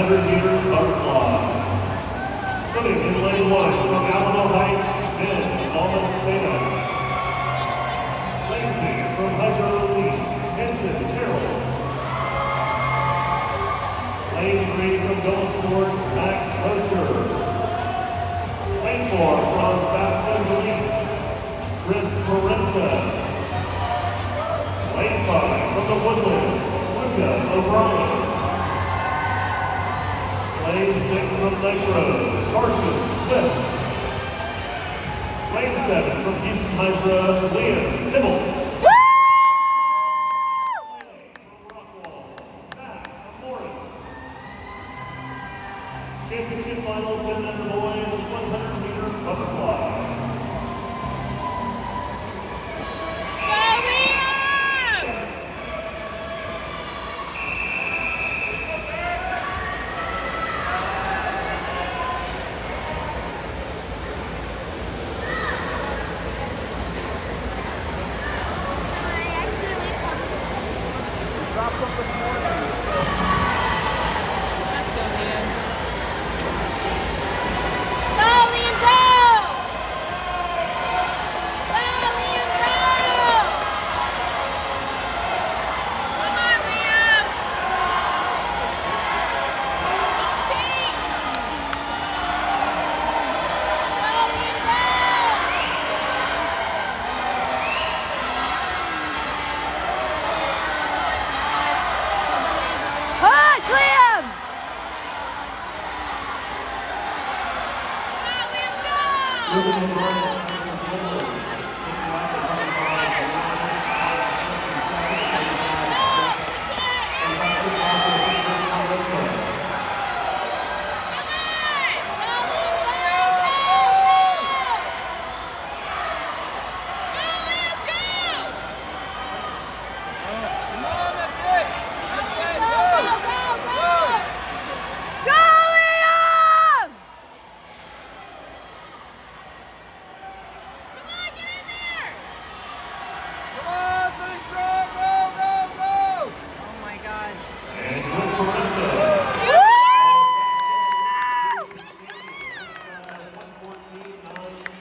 100-meter butterfly. Swimming in lane 1 from Alamo Heights, Ben Almacena. Lane 2 from Hydro Elite, Vincent Terrell. Lane 3 from Dulles Sport, Max Poster. Lane 4 from Fastlands Elite, Chris Marenta. Lane 5 from the Woodlands, Luca O'Brien. Lane 6 from Nitro, Carson Swift. Lane 7 from Houston Hydra, Liam Tibbles. Lane from Rockwall, Matt Morris. Championship final 10 men boys, 100-meter butterfly. Dropped them this morning. Let's go, Liam. Go, Liam, go! Go, Liam, go! Come on, Liam! Okay. Go, Liam, go! Push, Liam! Moving on.